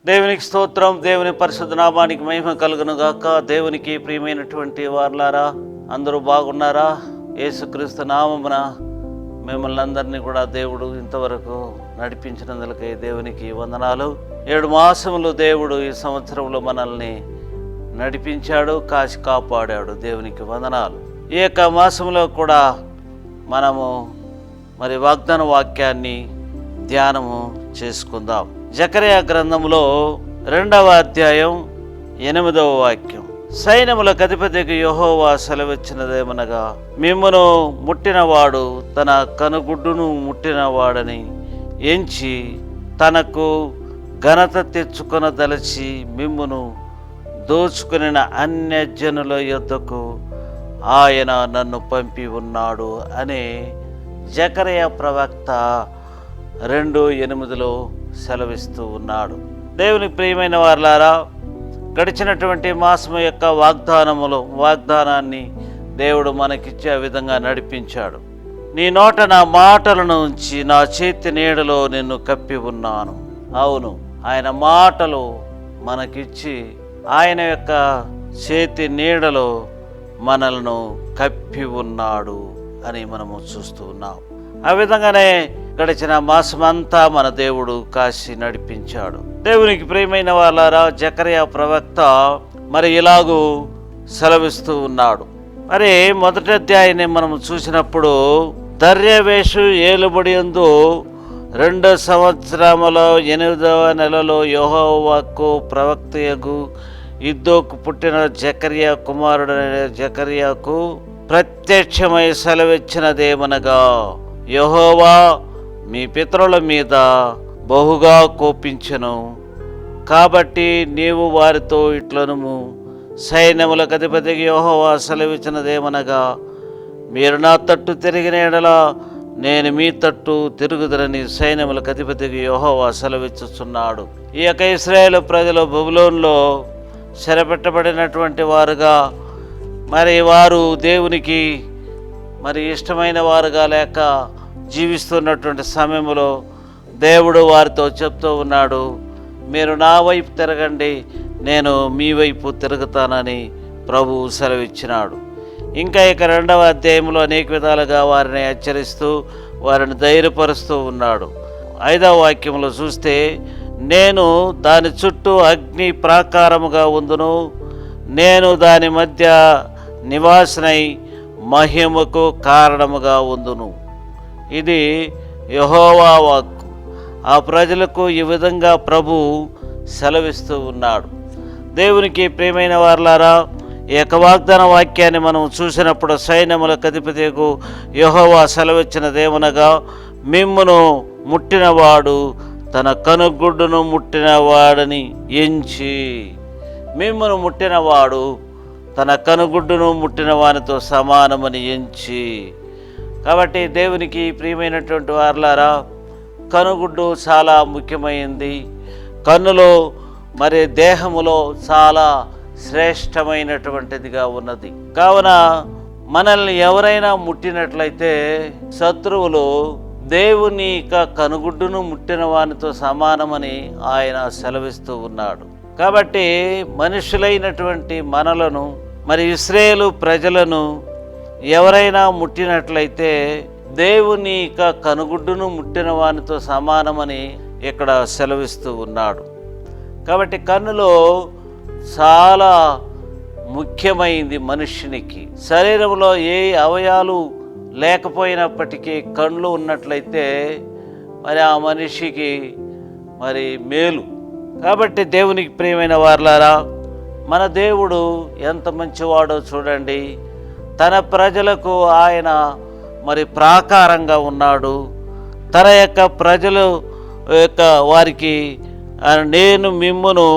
దేవునికి స్తోత్రం. దేవుని పరిశుద్ధ నామానికి మహిమ కలుగును గాక. దేవునికి ప్రియమైనటువంటి వారులారా, అందరూ బాగున్నారా? యేసుక్రీస్తు నామమున మిమ్మల్ని అందరినీ కూడా దేవుడు ఇంతవరకు నడిపించినందులకై దేవునికి వందనాలు. 7 మాసములు దేవుడు ఈ సంవత్సరంలో మనల్ని నడిపించాడు, కాచి కాపాడాడు. దేవునికి వందనాలు. ఈ యొక్క మాసంలో కూడా మనము వాగ్దాన వాక్యాన్ని ధ్యానము చేసుకుందాం. జకర్యా గ్రంథంలో 2వ అధ్యాయం 8వ వాక్యం. సైన్యములకు అధిపతికి యెహోవా సెలవిచ్చినదేమనగా, మిమ్మును ముట్టినవాడు తన కనుగుడ్డును ముట్టినవాడని ఎంచి తనకు ఘనత తెచ్చుకొనదలచి మిమ్మును దోచుకునిన అన్యజనుల యొద్దకు ఆయన నన్ను పంపి ఉన్నాడు అనే జకర్యా ప్రవక్త 2:8 సెలవిస్తూ ఉన్నాడు. దేవుని ప్రియమైన వారులారా, గడిచినటువంటి మాసము యొక్క వాగ్దానాన్ని దేవుడు మనకిచ్చే విధంగా నడిపించాడు. నీ నోట నా మాటలను ఉంచి నా చేతి నీడలో నిన్ను కప్పి ఉన్నాను. అవును, ఆయన మాటలు మనకిచ్చి ఆయన యొక్క చేతి నీడలో మనల్ని కప్పి ఉన్నాడు అని మనము చూస్తూ ఉన్నాం. ఆ విధంగానే గడిచిన మాసమంతా మన దేవుడు కాసి నడిపించాడు. దేవునికి ప్రియమైన వాళ్ళారా, జకర్యా ప్రవక్త ఇలాగూ సెలవిస్తూ ఉన్నాడు. మొదటి అధ్యాయాన్ని మనం చూసినప్పుడు, దర్యావేషు ఏలుబడి యందు 2 సంవత్సరముల 8వ నెలలో యెహోవాకు ప్రవక్తయగు ఇద్దోకు పుట్టిన జకర్యా కుమారుడైన జకర్యాకు ప్రత్యక్షమై సెలవిచ్చినదేమనగా, యెహోవా మీ పితరుల మీద బహుగా కోపించెను, కాబట్టి నీవు వారితో ఇట్లనుము, సైన్యములకు అధిపతికి యెహోవా సెలవిచ్చినదేమనగా, మీరు నా తట్టు తిరిగిన యెడల నేను మీ తట్టు తిరుగుదనని సైన్యములకు అధిపతికి యెహోవా సెలవిచ్చుచున్నాడు. ఈ యొక్క ఇశ్రాయేలు ప్రజలు బబులోనులో చెరపెట్టబడినటువంటి వారుగా, వారు దేవునికి ఇష్టమైన వారుగా లేక జీవిస్తున్నటువంటి సమయంలో దేవుడు వారితో చెప్తూ ఉన్నాడు, మీరు నా వైపు తిరగండి, నేను మీ వైపు తిరుగుతానని ప్రభువు సెలవిచ్చినాడు. ఇంకా ఇక 2వ అధ్యాయంలో అనేక విధాలుగా వారిని హెచ్చరిస్తూ వారిని ధైర్యపరుస్తూ ఉన్నాడు. 5వ వాక్యంలో చూస్తే, నేను దాని చుట్టూ అగ్ని ప్రాకారముగా ఉందును, నేను దాని మధ్య నివాసనై మహిమకు కారణముగా ఉందును. ఇది యెహోవా వాక్కు. ఆ ప్రజలకు ఈ విధంగా ప్రభు సెలవిస్తూ ఉన్నాడు. దేవునికి ప్రియమైన వారులారా, ఈ యొక్క వాగ్దాన వాక్యాన్ని మనం చూసినప్పుడు, సైన్యములకు అధిపతికు యెహోవా సెలవిచ్చినదేమనగా, మిమ్మును ముట్టినవాడు తన కనుగుడ్డును ముట్టినవాడని ఎంచి, మిమ్మును ముట్టినవాడు తన కనుగుడ్డును ముట్టిన వానితో సమానమని ఎంచి. కాబట్టి దేవునికి ప్రియమైనటువంటి వారులారా, కనుగుడ్డు చాలా ముఖ్యమైనది. కన్నులో దేహములో చాలా శ్రేష్టమైనటువంటిదిగా ఉన్నది. కావున మనల్ని ఎవరైనా ముట్టినట్లయితే శత్రువులు దేవుని కనుగుడ్డును ముట్టిన వానితో సమానమని ఆయన సెలవిస్తూ ఉన్నాడు. కాబట్టి మనుషులైనటువంటి మనలను ఇశ్రాయేలు ప్రజలను ఎవరైనా ముట్టినట్లయితే దేవుని కనుగుడ్డును ముట్టిన వానితో సమానమని ఇక్కడ సెలవిస్తూ ఉన్నాడు. కాబట్టి కన్నులో చాలా ముఖ్యమైంది మనుష్యునికి. శరీరంలో ఏ అవయాలు లేకపోయినప్పటికీ కళ్ళు ఉన్నట్లయితే ఆ మనిషికి మేలు. కాబట్టి దేవునికి ప్రియమైన వారులారా, మన దేవుడు ఎంత మంచివాడో చూడండి. తన ప్రజలకు ఆయన ప్రాకారంగా ఉన్నాడు. తన యొక్క ప్రజలు వారికి నేను మిమ్మును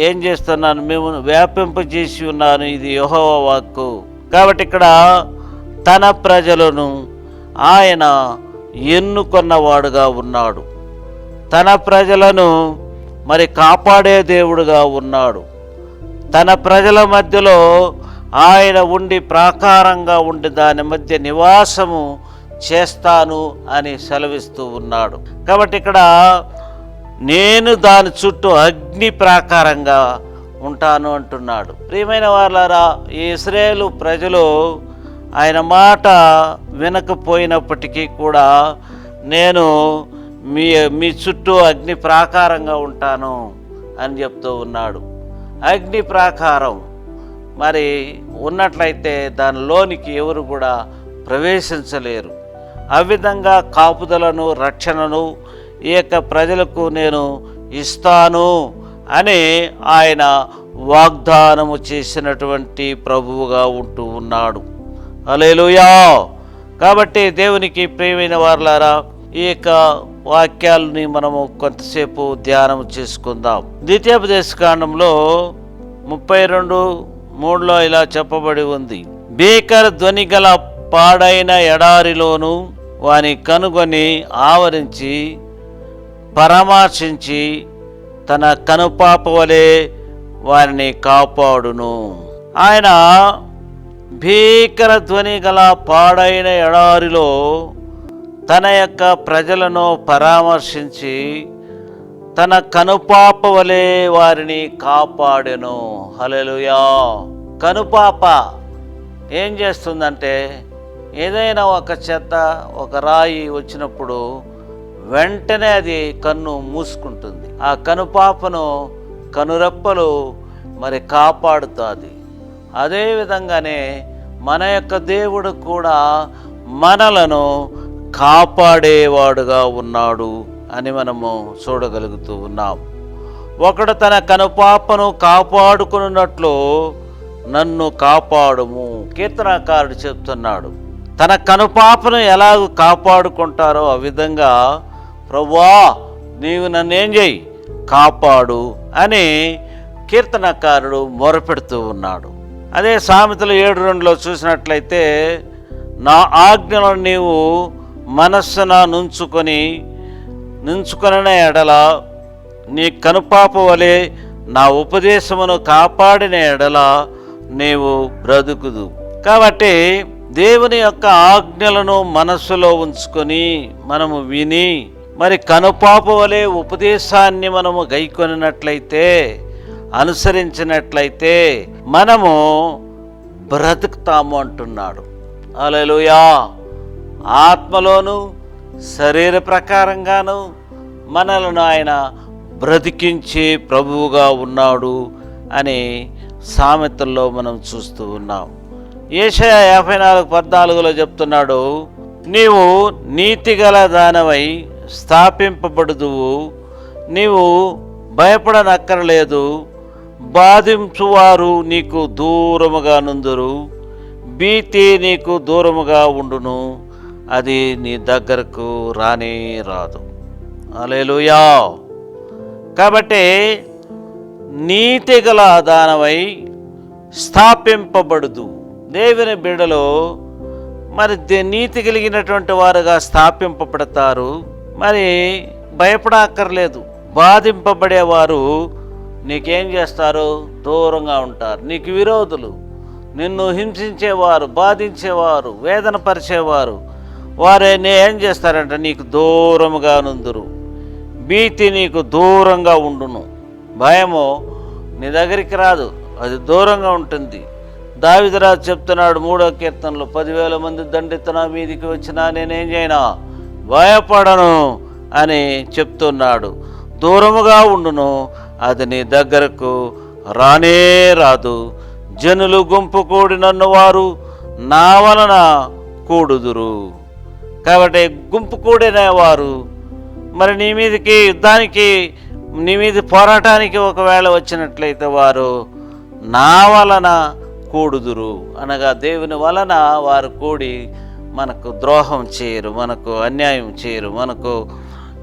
ఏం చేస్తున్నాను, మిమ్మును వ్యాపింపజేసి ఉన్నాను, ఇది యెహోవా వాక్కు. కాబట్టి ఇక్కడ తన ప్రజలను ఆయన ఎన్నుకొన్నవాడుగా ఉన్నాడు. తన ప్రజలను కాపాడే దేవుడుగా ఉన్నాడు. తన ప్రజల మధ్యలో ఆయన ఉండి ప్రాకారంగా ఉండి దాని మధ్య నివాసము చేస్తాను అని సెలవిస్తూ ఉన్నాడు. కాబట్టి ఇక్కడ నేను దాని చుట్టూ అగ్ని ప్రాకారంగా ఉంటాను అంటున్నాడు. ప్రియమైన వారలారా, ఈ ఇశ్రాయేలు ప్రజలు ఆయన మాట వినకపోయినప్పటికీ కూడా నేను మీ చుట్టూ అగ్ని ప్రాకారంగా ఉంటాను అని చెప్తూ ఉన్నాడు. అగ్ని ప్రాకారం మరి ఉన్నట్లయితే దానిలోనికి ఎవరు కూడా ప్రవేశించలేరు. ఆ విధంగా కాపుదలను, రక్షణను ఈ యొక్క ప్రజలకు నేను ఇస్తాను అని ఆయన వాగ్దానము చేసినటువంటి ప్రభువుగా ఉంటూ ఉన్నాడు. హల్లెలూయా. కాబట్టి దేవునికి ప్రియమైన వారలారా, ఈ యొక్క వాక్యాలని మనము కొంతసేపు ధ్యానం చేసుకుందాం. ద్వితీయోపదేశకాండంలో 32:3 ఇలా చెప్పబడి ఉంది, భీకర ధ్వని గల పాడైన ఎడారిలోను వాని కనుగొని ఆవరించి పరామర్శించి తన కనుపాప వలె వారిని కాపాడును. ఆయన భీకర ధ్వని గల పాడైన ఎడారిలో తన యొక్క ప్రజలను పరామర్శించి తన కనుపాప వలె వారిని కాపాడెను. హల్లెలూయా. కనుపాప ఏం చేస్తుందంటే, ఏదైనా ఒక చెత్త, ఒక రాయి వచ్చినప్పుడు వెంటనే అది కన్ను మూసుకుంటుంది. ఆ కనుపాపను కనురెప్పలు మరి కాపాడుతుంది. అదేవిధంగానే మన యొక్క దేవుడు కూడా మనలను కాపాడేవాడుగా ఉన్నాడు అని మనము చూడగలుగుతూ ఉన్నాం. ఒకడు తన కనుపాపను కాపాడుకున్నట్లు నన్ను కాపాడుము. కీర్తనకారుడు చెప్తున్నాడు, తన కనుపాపను ఎలాగ కాపాడుకుంటారో ఆ విధంగా ప్రభువా నీవు నన్నేం చేయి, కాపాడు అని కీర్తనకారుడు మొరపెడుతూ ఉన్నాడు. అదే సామెతలు 7:2 చూసినట్లయితే, నా ఆజ్ఞలను నీవు మనస్సున నుంచుకొనిన ఎడల నీ కనుపాప వలె నా ఉపదేశమును కాపాడిన ఎడల నీవు బ్రతుకుదు. కాబట్టి దేవుని యొక్క ఆజ్ఞలను మనస్సులో ఉంచుకొని మనము విని మరి కనుపాప వలె ఉపదేశాన్ని మనము గైకొనినట్లయితే, అనుసరించినట్లయితే మనము బ్రతుకుతాము అంటున్నాడు. హల్లెలూయా. ఆత్మలోను శరీర ప్రకారంగాను మనలను ఆయన బ్రతికించే ప్రభువుగా ఉన్నాడు అని సామెతల్లో మనం చూస్తూ ఉన్నాం. యెషయా 54:14 చెప్తున్నాడు, నీవు నీతిగల దానవై స్థాపింపబడుదువు, నీవు భయపడనక్కరలేదు, బాధించువారు నీకు దూరముగా నుందురు, భీతి నీకు దూరముగా ఉండును, అది నీ దగ్గరకు రానే రాదు. హల్లెలూయా. కాబట్టి నీతి గల దానవై స్థాపింపబడుదు. దేవుని బిడ్డలో మరి నీతి కలిగినటువంటి వారుగా స్థాపింపబడతారు. మరి భయపడక్కర్లేదు. బాధింపబడేవారు నీకేం చేస్తారు, దూరంగా ఉంటారు. నీకు విరోధులు, నిన్ను హింసించేవారు, బాధించేవారు, వేదన పరిచేవారు, వారే ఏం చేస్తారంటే నీకు దూరముగా నుందురు. భీతి నీకు దూరంగా ఉండును. భయము నీ దగ్గరికి రాదు, అది దూరంగా ఉంటుంది. దావీదురాజు చెప్తున్నాడు 3వ కీర్తనలో, 10,000 మంది దండెత్తున మీదికి వచ్చినా నేనేం చేయనా, భయపడను అని చెప్తున్నాడు. దూరముగా ఉండును, అది నీ దగ్గరకు రానే రాదు. జనులు గుంపు కూడి నన్ను వారు నా వలన కూడుదురు. కాబట్టి గుంపు కూడిన వారు మరి నీ మీదకి యుద్ధానికి, నీ మీద పోరాటానికి ఒకవేళ వచ్చినట్లయితే వారు నా వలన కూడుదురు అనగా దేవుని వలన వారు కూడి మనకు ద్రోహం చేయరు, మనకు అన్యాయం చేయరు, మనకు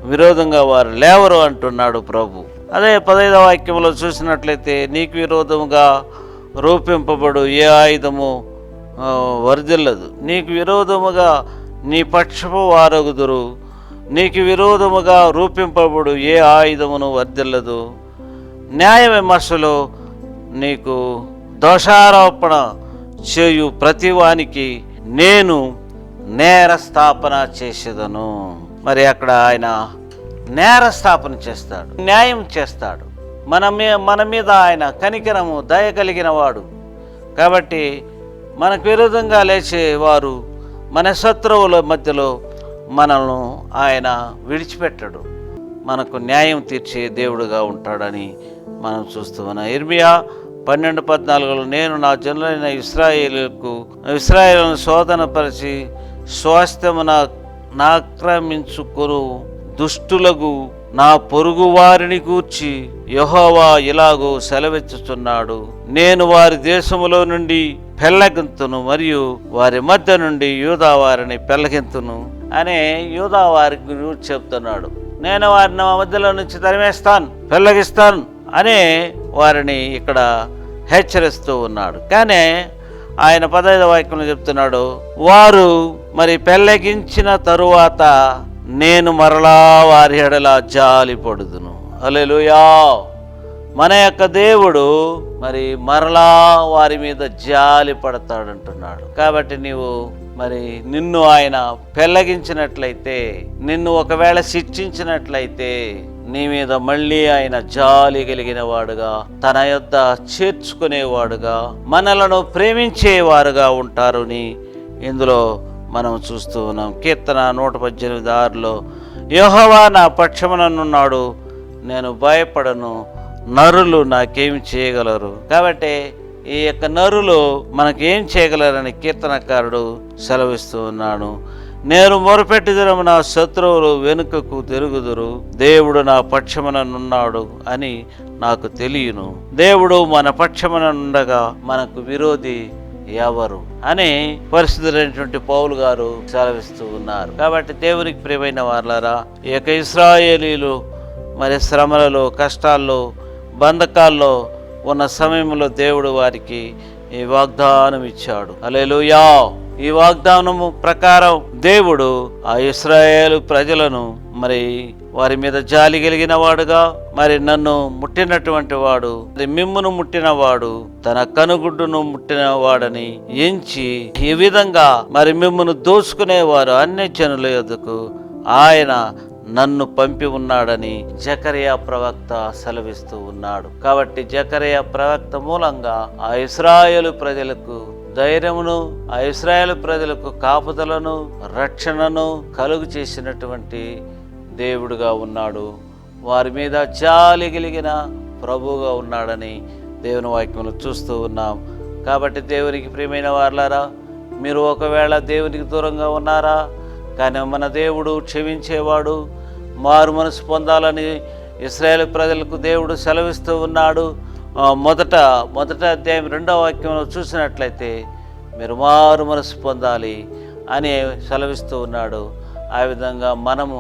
విరోధంగా వారు లేవరు అంటున్నాడు ప్రభు. అదే 15వ వాక్యంలో చూసినట్లయితే, నీకు విరోధముగా రూపింపబడు ఏ ఆయుధము వర్ధిల్లదు, నీకు విరోధముగా నీ పక్షపు వారగుదురు, నీకు విరోధముగా రూపింపబడు ఏ ఆయుధమును వర్ధిల్లదు. న్యాయ విమర్శలో నీకు దోషారోపణ చేయు ప్రతివానికి నేను నేర స్థాపన చేసేదను. మరి అక్కడ ఆయన నేరస్థాపన చేస్తాడు, న్యాయం చేస్తాడు. మన మీద ఆయన కనికరము, దయ కలిగిన వాడు. కాబట్టి మనకు విరోధంగా లేచేవారు, మన శత్రువుల మధ్యలో మనల్ని ఆయన విడిచిపెట్టడు. మనకు న్యాయం తీర్చే దేవుడుగా ఉంటాడని మనం చూస్తూ ఉన్నాం. ఇర్మియా 12:14 నేను నా జనులైన ఇశ్రాయేలును శోధనపరిచి స్వాస్థ్యమున నాక్రమించుకొను దుష్టులకు నా పొరుగు వారిని గూర్చి యెహోవా ఇలాగూ సెలవిచ్చుచున్నాడు, నేను వారి దేశములో నుండి పెళ్ళగింతును మరియు వారి మధ్య నుండి యూదా వారిని పెళ్ళగింతును అనే యూదా వారి గురించి చెప్తున్నాడు. నేను వారిని మా మధ్యలో నుంచి తరిమేస్తాను, పెళ్ళగిస్తాను అనే వారిని ఇక్కడ హెచ్చరిస్తూ ఉన్నాడు. కానీ ఆయన 15వ వాక్యంలో చెప్తున్నాడు, వారు మరి పెళ్ళగించిన తరువాత నేను మరలా వారి ఎడల జాలి పడుదును. హల్లెలూయా. మన యొక్క దేవుడు మరి మరలా వారి మీద జాలి పడతాడంటున్నాడు. కాబట్టి నీవు మరి నిన్ను ఆయన పెళ్ళగించినట్లయితే, నిన్ను ఒకవేళ శిక్షించినట్లయితే నీ మీద మళ్ళీ ఆయన జాలి కలిగిన వాడుగా, తన యొద్ద చేర్చుకునేవాడుగా, మనలను ప్రేమించేవారుగా ఉంటారని ఇందులో మనం చూస్తూ ఉన్నాం. కీర్తన 118:6 యెహోవా నా పక్షముననున్నాడు, నేను భయపడను, నరులు నాకేమి చేయగలరు. కాబట్టి ఈ యొక్క నరులు మనకేం చేయగలరని కీర్తనకారుడు సెలవిస్తూ ఉన్నాడు. నేను మొరపెట్టుదురు, నా శత్రువులు వెనుకకు తిరుగుదురు, దేవుడు నా పక్షముననున్నాడు అని నాకు తెలియను. దేవుడు మన పక్షముననుండగా మనకు విరోధి ఎవరు అని పరిశుద్ధులైనటువంటి పౌలు గారు సెలవిస్తూ ఉన్నారు. కాబట్టి దేవునికి ప్రియమైన వారలారా, ఈ యొక్క ఇశ్రాయేలీలు మరి శ్రమలలో, కష్టాల్లో, బంధకాల్లో ఉన్న సమయంలో దేవుడు వారికి ఈ వాగ్దానం ఇచ్చాడు. హల్లెలూయా. ఈ వాగ్దానము ప్రకారం దేవుడు ఆ ఇశ్రాయేలు ప్రజలను మరి వారి మీద జాలి కలిగిన వాడుగా, మరి నన్ను ముట్టినటువంటి వాడు, మిమ్మును ముట్టినవాడు తన కనుగుడ్డును ముట్టిన వాడని ఎంచి ఈ విధంగా మరి మిమ్మును దోచుకునేవారు అన్యజనుల యొద్దకు ఆయన నన్ను పంపి ఉన్నాడని జకరియా ప్రవక్త సెలవిస్తూ ఉన్నాడు. కాబట్టి జకరియా ప్రవక్త మూలంగా ఆ ఇశ్రాయేలు ప్రజలకు ధైర్యమును, ఆ ఇశ్రాయేలు ప్రజలకు కాపుదలను, రక్షణను కలుగు చేసినటువంటి దేవుడుగా ఉన్నాడు. వారి మీద జాలి కలిగిన ప్రభువుగా ఉన్నాడని దేవుని వాక్యంలో చూస్తూ ఉన్నాం. కాబట్టి దేవునికి ప్రియమైన వారలారా, మీరు ఒకవేళ దేవునికి దూరంగా ఉన్నారా? కానీ మన దేవుడు క్షమించేవాడు, మారు మనసు పొందాలని ఇశ్రాయేలు ప్రజలకు దేవుడు సెలవిస్తూ ఉన్నాడు. మొదట అధ్యాయం 2వ వాక్యంలో చూసినట్లయితే మీరు మారు మనసు పొందాలి అని సెలవిస్తూ ఉన్నాడు. ఆ విధంగా మనము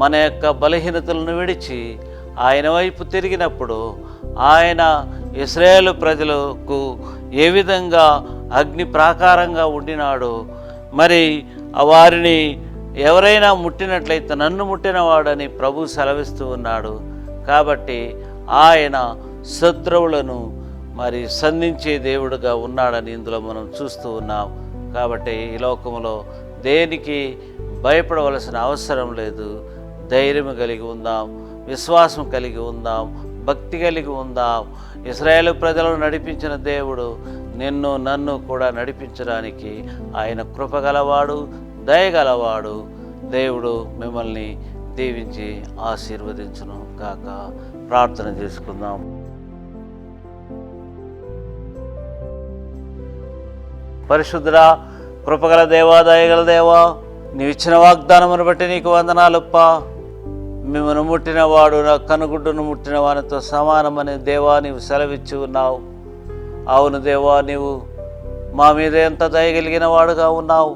మన యొక్క బలహీనతలను విడిచి ఆయన వైపు తిరిగినప్పుడు ఆయన ఇశ్రాయేలు ప్రజలకు ఏ విధంగా అగ్ని ప్రాకారంగా ఉండినాడో, మరి వారిని ఎవరైనా ముట్టినట్లయితే నన్ను ముట్టినవాడని ప్రభు సెలవిస్తూ ఉన్నాడు. కాబట్టి ఆయన శత్రువులను మరి సంధించే దేవుడుగా ఉన్నాడని ఇందులో మనం చూస్తూ ఉన్నాం. కాబట్టి ఈ లోకంలో దేనికి భయపడవలసిన అవసరం లేదు. ధైర్యం కలిగి ఉందాం, విశ్వాసం కలిగి ఉందాం, భక్తి కలిగి ఉందాం. ఇశ్రాయేలు ప్రజలను నడిపించిన దేవుడు నిన్ను నన్ను కూడా నడిపించడానికి ఆయన కృపగలవాడు, దయగలవాడు. దేవుడు మిమ్మల్ని దీవించి ఆశీర్వదించును కాక. ప్రార్థన చేసుకుందాం. పరిశుద్ధుడా, కృపగల దేవా, దయగల దేవా, నీవు ఇచ్చిన వాగ్దానమును బట్టి నీకు వందనాలుప్పా. మిమ్మల్ని ముట్టినవాడు నా కనుగుడ్డును ముట్టిన వానితో సమానమని దేవా నీవు సెలవిచ్చి ఉన్నావు. అవును దేవా, నీవు మా మీద ఎంత దయగలిగిన వాడుగా ఉన్నావు.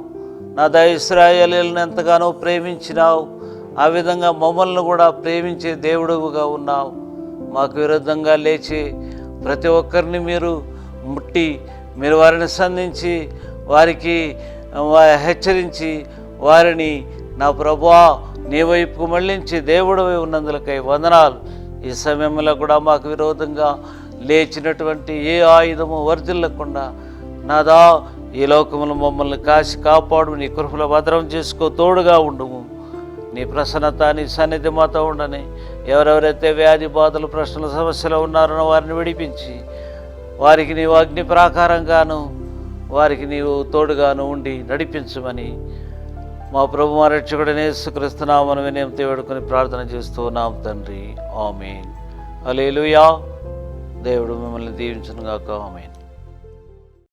నా ఇశ్రాయేలీయులను ఎంతగానో ప్రేమించినావు. ఆ విధంగా మమ్మల్ని కూడా ప్రేమించే దేవుడుగా ఉన్నావు. మాకు విరుద్ధంగా లేచి ప్రతి ఒక్కరిని మీరు ముట్టి, మీరు వారిని సంధించి, వారికి హెచ్చరించి, వారిని నా ప్రభువా నీ వైపుకు మళ్ళించి దేవుడవై ఉన్నందులకై వందనాలు. ఈ సమయంలో కూడా మాకు విరోధంగా లేచినటువంటి ఏ ఆయుధము వర్ధిల్లకుండా నాదా ఈ లోకములు మమ్మల్ని కాసి కాపాడు, నీ కృపలో భద్రం చేసుకో, తోడుగా ఉండుము. నీ ప్రసన్నత, నీ సన్నిధి మాతో ఉండని. ఎవరెవరైతే వ్యాధి బాధలు, ప్రశ్నలు, సమస్యలు ఉన్నారో వారిని విడిపించి వారికి నీవు అగ్ని ప్రాకారంగాను, వారికి నీవు తోడుగాను ఉండి నడిపించమని మా ప్రభు మా రక్షకుడైన యేసుక్రీస్తు నామమున వినయంతో వేడుకొని ప్రార్థన చేస్తూ ఉన్నాం తండ్రి. ఆమేన్. హల్లెలూయా. దేవుడు మిమ్మల్ని దీవించును గాక. ఆమేన్.